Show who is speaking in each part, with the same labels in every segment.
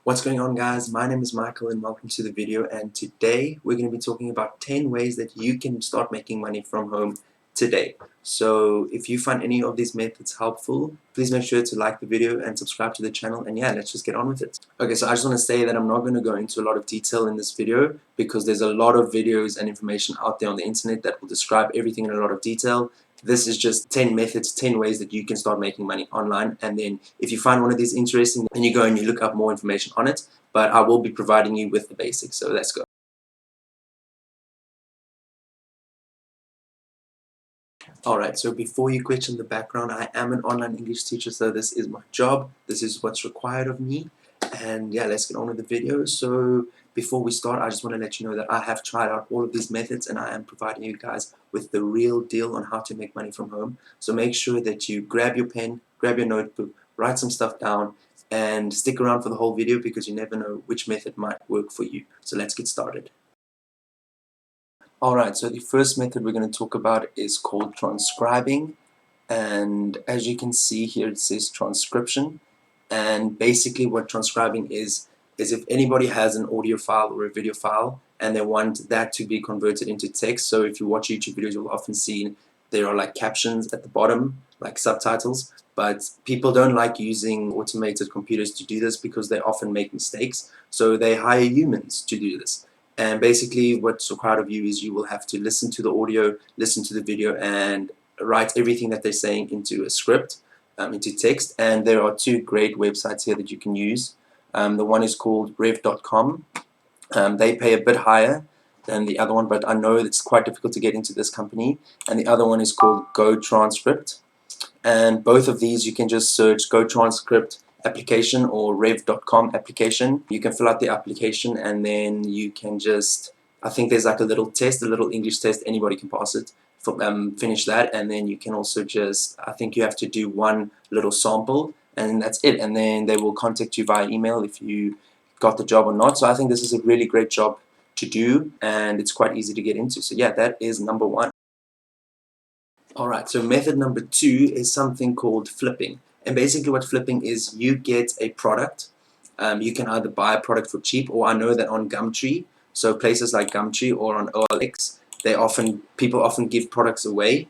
Speaker 1: What's going on, guys? My name is Michael and welcome to the video, and today we're going to be talking about 10 ways that you can start making money from home today. So if you find any of these methods helpful, please make sure to like the video and subscribe to the channel, and yeah, let's just get on with it. Okay, so I just want to say that I'm not going to go into a lot of detail in this video because there's a lot of videos and information out there on the internet that will describe everything in a lot of detail. This is just 10 methods, 10 ways that you can start making money online, and then if you find one of these interesting, then you go and you look up more information on it, but I will be providing you with the basics, so let's go. Alright, so before you question the background, I am an online English teacher, so this is my job, this is what's required of me, and yeah, let's get on with the video. So before we start, I just want to let you know that I have tried out all of these methods and I am providing you guys with the real deal on how to make money from home. So make sure that you grab your pen, grab your notebook, write some stuff down, and stick around for the whole video because you never know which method might work for you. So let's get started. Alright, so the first method we're going to talk about is called transcribing, and as you can see here it says transcription, and basically what transcribing is if anybody has an audio file or a video file and they want that to be converted into text. So if you watch YouTube videos, you'll often see there are like captions at the bottom, like subtitles, but people don't like using automated computers to do this because they often make mistakes, so they hire humans to do this. And basically what's required of you is you will have to listen to the audio, listen to the video, and write everything that they're saying into a script, into text. And there are two great websites here that you can use. The one is called rev.com. They pay a bit higher than the other one, but I know it's quite difficult to get into this company. And the other one is called Go Transcript. And both of these you can just search Go Transcript application or rev.com application. You can fill out the application and then you can just, I think there's like a little test, a little English test, anybody can pass it. Finish that, and then you can also just, I think you have to do one little sample and that's it, and then they will contact you via email if you got the job or not. So I think this is a really great job to do and it's quite easy to get into. So yeah, that is number one. Alright, so method number two is something called flipping. And basically what flipping is, you get a product. You can either buy a product for cheap, or I know that on Gumtree, so places like Gumtree or on OLX, people often give products away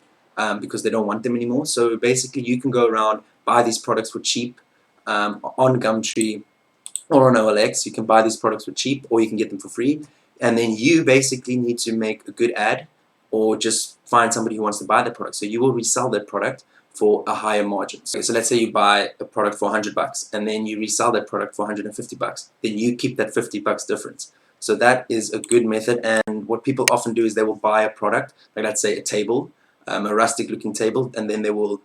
Speaker 1: because they don't want them anymore. So basically you can go around, buy these products for cheap on Gumtree or on OLX. You can buy these products for cheap or you can get them for free. And then you basically need to make a good ad or just find somebody who wants to buy the product. So you will resell that product for a higher margin. So let's say you buy a product for $100 and then you resell that product for $150. Then you keep that $50 difference. So that is a good method. And what people often do is they will buy a product, like let's say a table, a rustic looking table, and then they will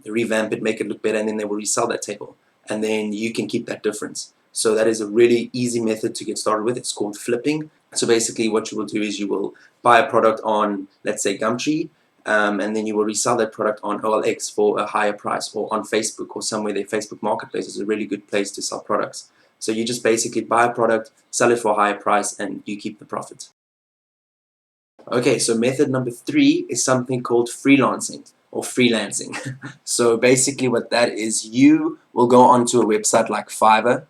Speaker 1: revamp it, make it look better, and then they will resell that table. And then you can keep that difference. So that is a really easy method to get started with. It's called flipping. So basically what you will do is you will buy a product on, let's say, Gumtree, and then you will resell that product on OLX for a higher price, or on Facebook or somewhere. Their Facebook Marketplace is a really good place to sell products. So you just basically buy a product, sell it for a higher price, and you keep the profit. Okay, so method number three is something called freelancing or freelancing. So basically what that is, you will go onto a website like Fiverr.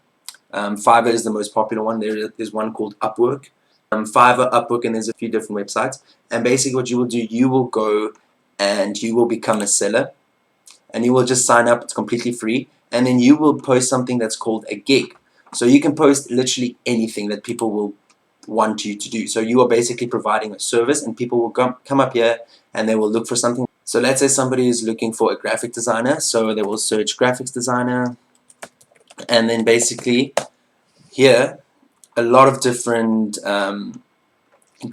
Speaker 1: Fiverr is the most popular one. There's one called Upwork. Fiverr, Upwork, and there's a few different websites. And basically what you will do, you will go and you will become a seller, and you will just sign up. It's completely free, and then you will post something that's called a gig. So you can post literally anything that people will want you to do. So you are basically providing a service, and people will come up here and they will look for something. So let's say somebody is looking for a graphic designer, so they will search graphics designer, and then basically here a lot of different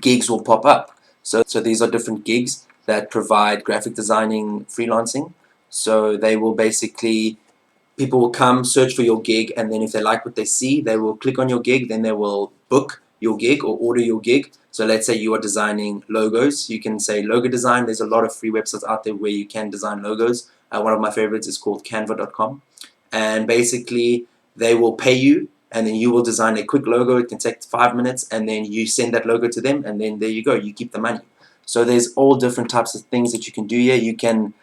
Speaker 1: gigs will pop up. So these are different gigs that provide graphic designing freelancing. So they will basically, people will come search for your gig, and then if they like what they see, they will click on your gig, then they will book your gig or order your gig. So let's say you are designing logos, you can say logo design. There's a lot of free websites out there where you can design logos. One of my favorites is called canva.com, and basically they will pay you, and then you will design a quick logo. It can take 5 minutes, and then you send that logo to them, and then there you go, you keep the money. So there's all different types of things that you can do here. You can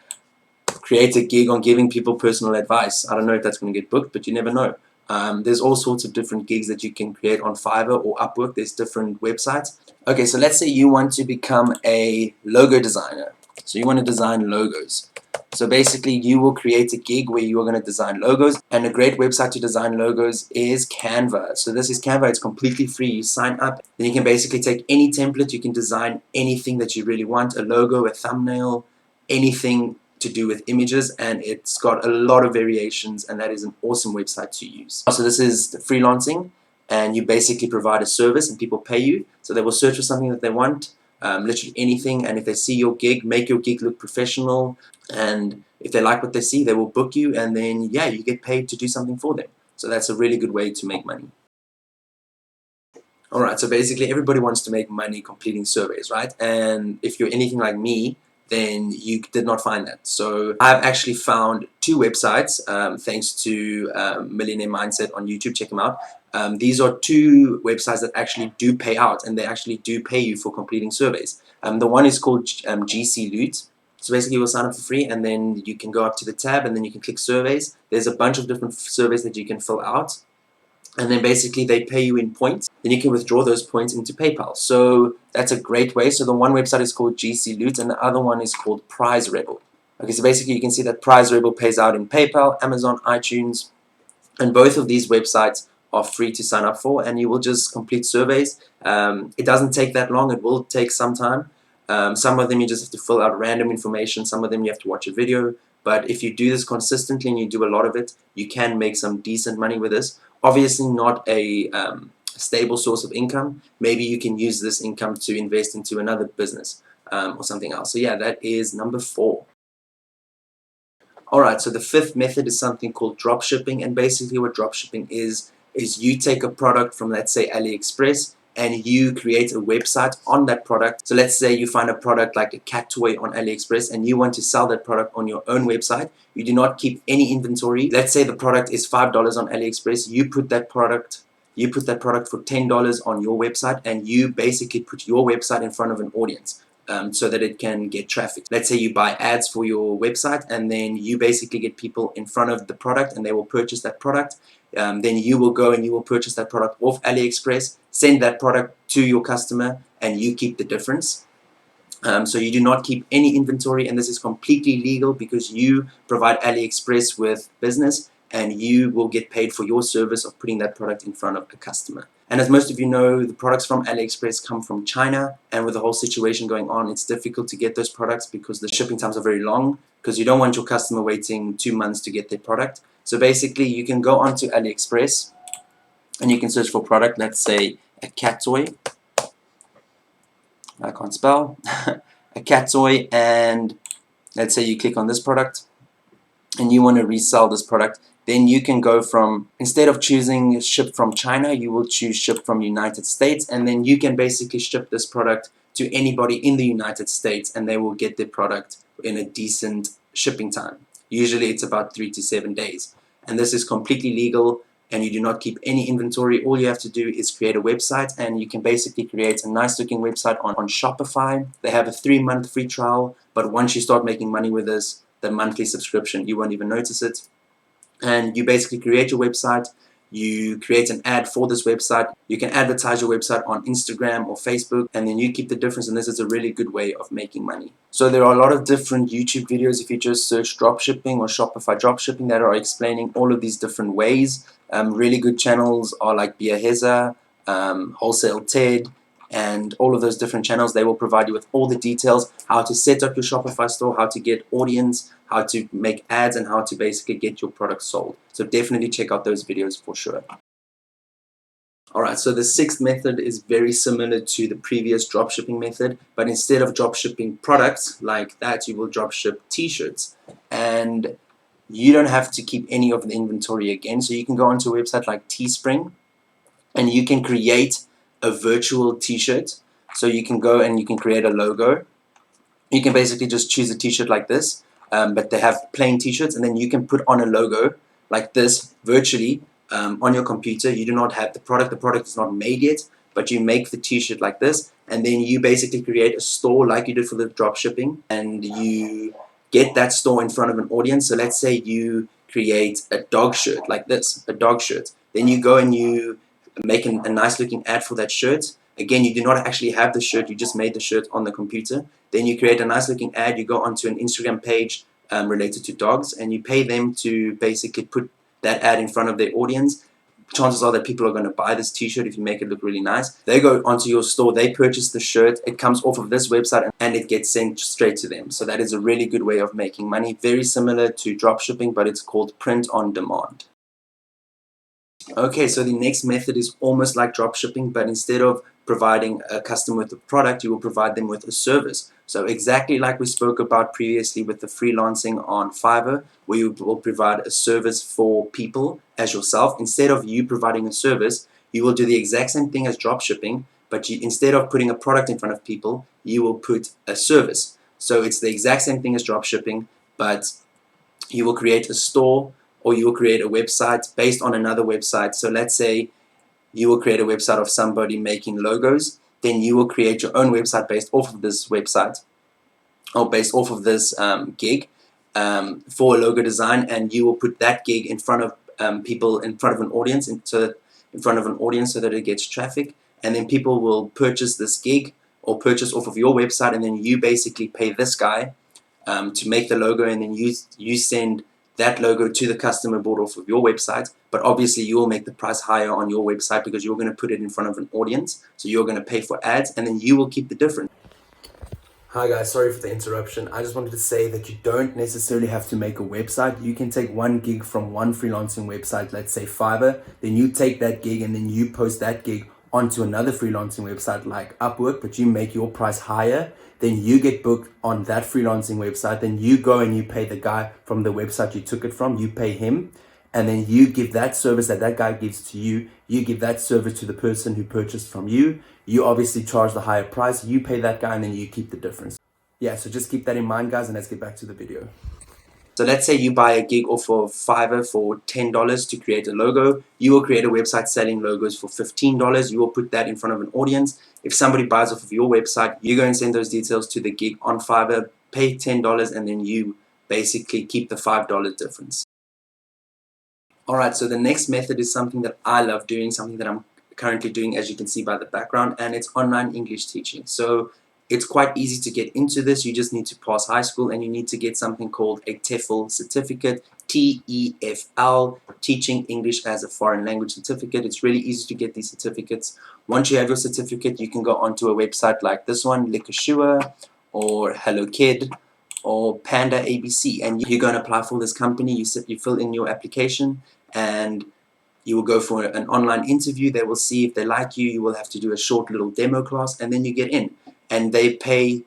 Speaker 1: create a gig on giving people personal advice. I don't know if that's going to get booked, but you never know. There's all sorts of different gigs that you can create on Fiverr or Upwork. There's different websites. Okay, so let's say you want to become a logo designer. So you want to design logos. So basically you will create a gig where you are going to design logos, and a great website to design logos is Canva. So this is Canva. It's completely free. You sign up, then you can basically take any template. You can design anything that you really want, a logo, a thumbnail, anything to do with images, and it's got a lot of variations, and that is an awesome website to use. So this is freelancing, and you basically provide a service and people pay you. So they will search for something that they want, literally anything, and if they see your gig, make your gig look professional, and if they like what they see, they will book you, and then yeah, you get paid to do something for them. So that's a really good way to make money. Alright, so basically everybody wants to make money completing surveys, right? And if you're anything like me, then you did not find that. So I've actually found two websites, thanks to Millionaire Mindset on YouTube. Check them out. These are two websites that actually do pay out, and they actually do pay you for completing surveys. The one is called GC Loot. So basically you'll sign up for free, and then you can go up to the tab, and then you can click surveys. There's a bunch of different surveys that you can fill out, and then basically they pay you in points. Then you can withdraw those points into PayPal. So that's a great way. So the one website is called GC Loot, and the other one is called Prize Rebel. Okay, so basically you can see that Prize Rebel pays out in PayPal, Amazon, iTunes, and both of these websites are free to sign up for, and you will just complete surveys. It doesn't take that long. It will take some time. Some of them you just have to fill out random information. Some of them you have to watch a video. But if you do this consistently and you do a lot of it, you can make some decent money with this. Obviously not a stable source of income. Maybe you can use this income to invest into another business or something else. So yeah, that is number 4. Alright, so the 5th method is something called dropshipping, and basically what dropshipping is you take a product from, let's say, AliExpress, and you create a website on that product. So let's say you find a product like a cat toy on AliExpress, and you want to sell that product on your own website. You do not keep any inventory. Let's say the product is $5 on AliExpress. You put that product for $10 on your website, and you basically put your website in front of an audience. So that it can get traffic. Let's say you buy ads for your website, and then you basically get people in front of the product, and they will purchase that product. Then you will go and you will purchase that product off AliExpress, send that product to your customer, and you keep the difference. So you do not keep any inventory, and this is completely legal because you provide AliExpress with business, and you will get paid for your service of putting that product in front of a customer. And as most of you know, the products from AliExpress come from China, and with the whole situation going on, it's difficult to get those products because the shipping times are very long, because you don't want your customer waiting 2 months to get their product. So basically you can go onto AliExpress and you can search for product, let's say a cat toy. I can't spell. A cat toy, and let's say you click on this product and you want to resell this product, then you can go from, instead of choosing ship from China, you will choose ship from United States, and then you can basically ship this product to anybody in the United States, and they will get their product in a decent shipping time. Usually it's about 3 to 7 days, and this is completely legal, and you do not keep any inventory. All you have to do is create a website, and you can basically create a nice looking website on Shopify. They have a 3-month free trial, but once you start making money with this, the monthly subscription, you won't even notice it. And you basically create your website, you create an ad for this website, you can advertise your website on Instagram or Facebook, and then you keep the difference, and this is a really good way of making money. So there are a lot of different YouTube videos, if you just search dropshipping or Shopify dropshipping, that are explaining all of these different ways. Really good channels are like Biaheza, Wholesale Ted, and all of those different channels. They will provide you with all the details, how to set up your Shopify store, how to get audience, how to make ads, and how to basically get your product sold. So definitely check out those videos for sure. Alright, so the 6th method is very similar to the previous dropshipping method, but instead of dropshipping products like that, you will dropship t-shirts. And you don't have to keep any of the inventory again, so you can go onto a website like Teespring, and you can create a virtual t-shirt. So you can go and you can create a logo. You can basically just choose a t-shirt like this, but they have plain t-shirts, and then you can put on a logo like this virtually on your computer. You do not have the product is not made yet, but you make the t-shirt like this, and then you basically create a store like you did for the drop shipping, and you get that store in front of an audience. So let's say you create a dog shirt like this, a dog shirt. Then you go and you make a nice looking ad for that shirt. Again, you do not actually have the shirt, you just made the shirt on the computer. Then you create a nice looking ad, you go onto an Instagram page related to dogs, and you pay them to basically put that ad in front of their audience. Chances are that people are going to buy this t-shirt if you make it look really nice. They go onto your store, they purchase the shirt, it comes off of this website and it gets sent straight to them. So that is a really good way of making money. Very similar to dropshipping, but it's called print on demand. Okay, so the next method is almost like dropshipping, but instead of providing a customer with a product, you will provide them with a service. So exactly like we spoke about previously with the freelancing on Fiverr, where you will provide a service for people as yourself. Instead of you providing a service, you will do the exact same thing as dropshipping, but instead of putting a product in front of people, you will put a service. So it's the exact same thing as dropshipping, but you will create a store or you will create a website based on another website. So let's say you will create a website of somebody making logos, then you will create your own website based off of this website or based off of this gig for a logo design, and you will put that gig in front of people, in front of an audience, so that it gets traffic, and then people will purchase this gig or purchase off of your website, and then you basically pay this guy to make the logo, and then you send that logo to the customer bought off of your website. But obviously you will make the price higher on your website because you're going to put it in front of an audience, so you're going to pay for ads, and then you will keep the difference. Hi guys, sorry for the interruption. I just wanted to say that you don't necessarily have to make a website. You can take one gig from one freelancing website, let's say Fiverr, then you take that gig and then you post that gig onto another freelancing website like Upwork, but you make your price higher. Then you get booked on that freelancing website. Then you go and you pay the guy from the website you took it from, you pay him. And then you give that service that guy gives to you, you give that service to the person who purchased from you. You obviously charge the higher price, you pay that guy, and then you keep the difference. Yeah, so just keep that in mind, guys, and let's get back to the video. So let's say you buy a gig off of Fiverr for $10 to create a logo. You will create a website selling logos for $15. You will put that in front of an audience. If somebody buys off of your website, you go and send those details to the gig on Fiverr, pay $10, and then you basically keep the $5 difference. Alright, so the next method is something that I love doing, something that I'm currently doing, as you can see by the background, and it's online English teaching. So it's quite easy to get into this. You just need to pass high school and you need to get something called a TEFL certificate, TEFL, Teaching English as a Foreign Language certificate. It's really easy to get these certificates. Once you have your certificate, you can go onto a website like this one, Likashua or Hello Kid or Panda ABC, and you're going to apply for this company. You fill in your application and you will go for an online interview. They will see if they like you. You will have to do a short little demo class, and then you get in. And they pay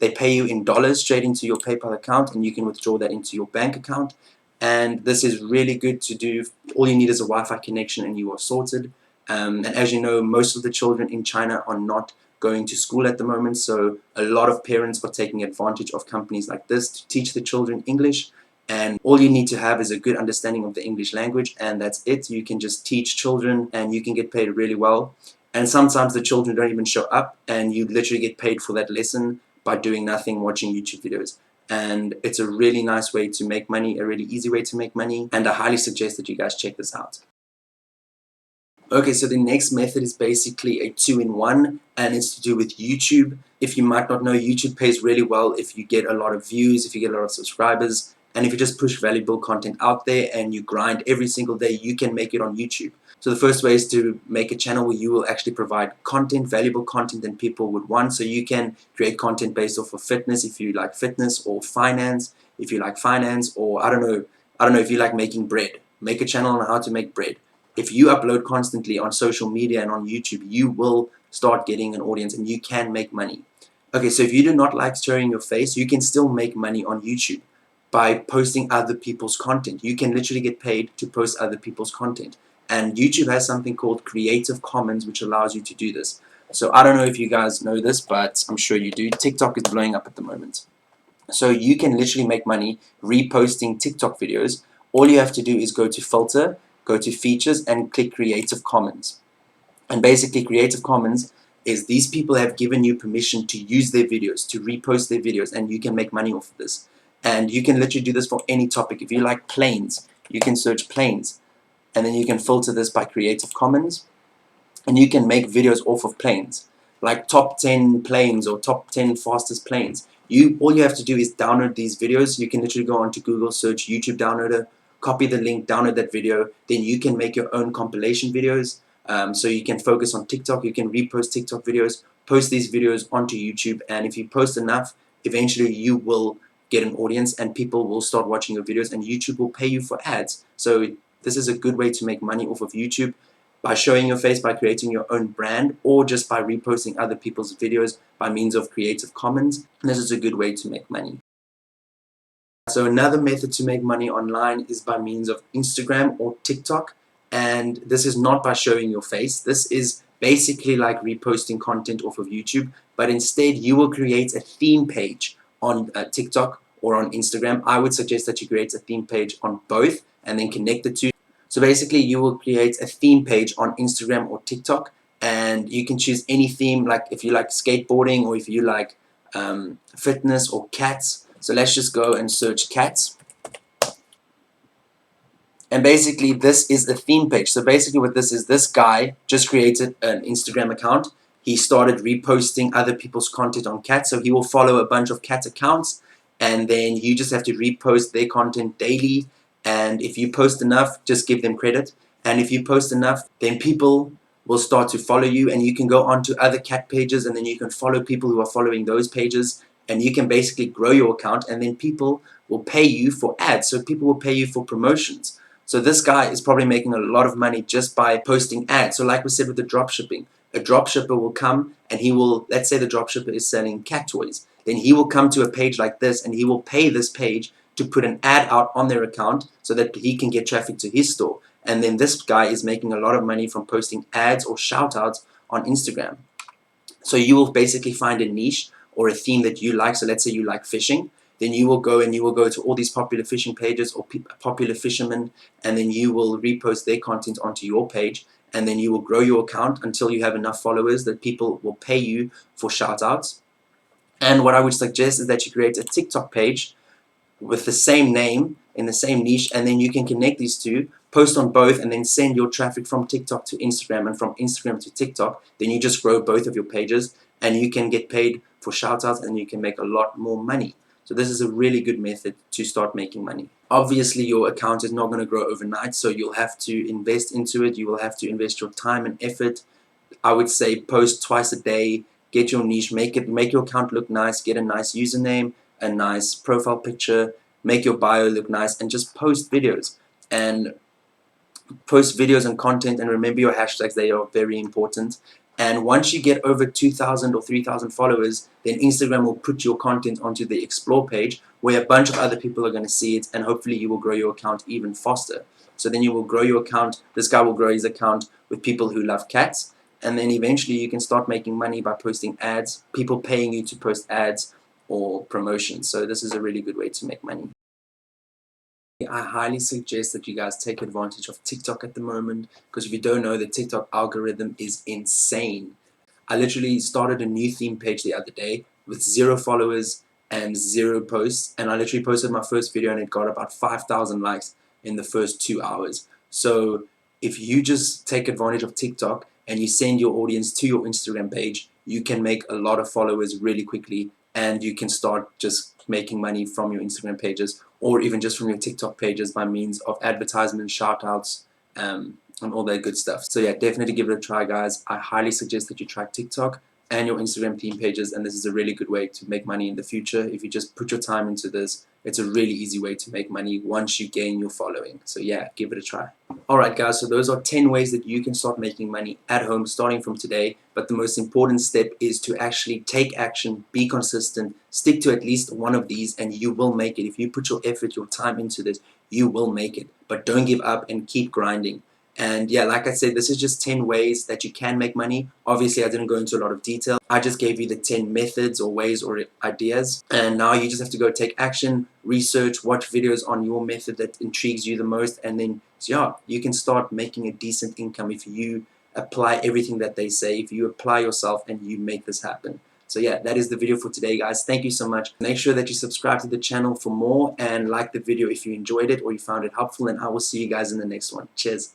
Speaker 1: you in dollars straight into your PayPal account, and you can withdraw that into your bank account. And this is really good to do. All you need is a Wi-Fi connection, and you are sorted. And as you know, most of the children in China are not going to school at the moment, so a lot of parents are taking advantage of companies like this to teach the children English. And all you need to have is a good understanding of the English language, and that's it. You can just teach children and you can get paid really well. And sometimes the children don't even show up, and you literally get paid for that lesson by doing nothing, watching YouTube videos. And it's a really nice way to make money, a really easy way to make money, and I highly suggest that you guys check this out. Okay, so the next method is basically a two-in-one, and it's to do with YouTube. If you might not know, YouTube pays really well if you get a lot of views, if you get a lot of subscribers, and if you just push valuable content out there and you grind every single day, you can make it on YouTube. So the first way is to make a channel where you will actually provide content, valuable content that people would want. So you can create content based off of fitness if you like fitness, or finance if you like finance, or I don't know if you like making bread. Make a channel on how to make bread. If you upload constantly on social media and on YouTube, you will start getting an audience and you can make money. Okay, so if you do not like showing your face, you can still make money on YouTube by posting other people's content. You can literally get paid to post other people's content. And YouTube has something called Creative Commons, which allows you to do this. So I don't know if you guys know this, but I'm sure you do. TikTok is blowing up at the moment. So you can literally make money reposting TikTok videos. All you have to do is go to Filter, go to Features, and click Creative Commons. And basically Creative Commons is these people have given you permission to use their videos, to repost their videos, and you can make money off of this. And you can literally do this for any topic. If you like planes, you can search planes. and then you can filter this by Creative Commons, and you can make videos off of planes, like top 10 planes or top 10 fastest planes. All you have to do is download these videos. You can literally go onto Google, search YouTube downloader, copy the link, download that video. Then you can make your own compilation videos. So you can focus on TikTok. You can repost TikTok videos, post these videos onto YouTube, and if you post enough, eventually you will get an audience and people will start watching your videos, and YouTube will pay you for ads. So this is a good way to make money off of YouTube, by showing your face, by creating your own brand, or just by reposting other people's videos by means of Creative Commons. And this is a good way to make money. So another method to make money online is by means of Instagram or TikTok. And this is not by showing your face. This is basically like reposting content off of YouTube, but instead you will create a theme page on TikTok or on Instagram. I would suggest that you create a theme page on both and then connect the two. So basically you will create a theme page on Instagram or TikTok, and you can choose any theme, like if you like skateboarding or if you like fitness or cats. So let's just go and search cats. And basically this is a theme page. So basically what this is, this guy just created an Instagram account. He started reposting other people's content on cats. So he will follow a bunch of cat accounts, and then you just have to repost their content daily. And if you post enough, just give them credit. And if you post enough, then people will start to follow you, and you can go on to other cat pages, and then you can follow people who are following those pages, and you can basically grow your account, and then people will pay you for ads. So people will pay you for promotions. So this guy is probably making a lot of money just by posting ads. So like we said with the dropshipping, a dropshipper will come and he will, let's say the dropshipper is selling cat toys. Then he will come to a page like this and he will pay this page to put an ad out on their account so that he can get traffic to his store. And then this guy is making a lot of money from posting ads or shout outs on Instagram. So you will basically find a niche or a theme that you like. So let's say you like fishing. Then you will go and you will go to all these popular fishing pages or popular fishermen, and then you will repost their content onto your page, and then you will grow your account until you have enough followers that people will pay you for shout outs. And what I would suggest is that you create a TikTok page with the same name in the same niche, and then you can connect these two, post on both, and then send your traffic from TikTok to Instagram and from Instagram to TikTok. Then you just grow both of your pages and you can get paid for shout outs and you can make a lot more money. So this is a really good method to start making money. Obviously your account is not going to grow overnight, so you'll have to invest into it. You will have to invest your time and effort. I would say post twice a day, get your niche, make your account look nice, get a nice username, a nice profile picture, make your bio look nice, and just post videos. And post videos and content, and remember your hashtags, they are very important. And once you get over 2,000 or 3,000 followers, then Instagram will put your content onto the explore page where a bunch of other people are going to see it, and hopefully you will grow your account even faster. So then you will grow your account, this guy will grow his account with people who love cats, and then eventually you can start making money by posting ads, people paying you to post ads or promotions. So this is a really good way to make money. I highly suggest that you guys take advantage of TikTok at the moment, because if you don't know, the TikTok algorithm is insane. I literally started a new theme page the other day with 0 followers and 0 posts, and I literally posted my first video and it got about 5,000 likes in the first 2 hours. So if you just take advantage of TikTok and you send your audience to your Instagram page, you can make a lot of followers really quickly, and you can start just making money from your Instagram pages or even just from your TikTok pages by means of advertisements, shout outs, and all that good stuff. So yeah, definitely give it a try, guys. I highly suggest that you try TikTok and your Instagram theme pages, and this is a really good way to make money in the future. If you just put your time into this, it's a really easy way to make money once you gain your following. So yeah, give it a try. Alright guys, so those are 10 ways that you can start making money at home starting from today. But the most important step is to actually take action, be consistent, stick to at least one of these, and you will make it. If you put your effort, your time into this, you will make it. But don't give up and keep grinding. And yeah, like I said, this is just 10 ways that you can make money. Obviously, I didn't go into a lot of detail. I just gave you the 10 methods or ways or ideas. And now you just have to go take action, research, watch videos on your method that intrigues you the most. And then, so yeah, you can start making a decent income if you apply everything that they say, if you apply yourself and you make this happen. So yeah, that is the video for today, guys. Thank you so much. Make sure that you subscribe to the channel for more and like the video if you enjoyed it or you found it helpful. And I will see you guys in the next one. Cheers.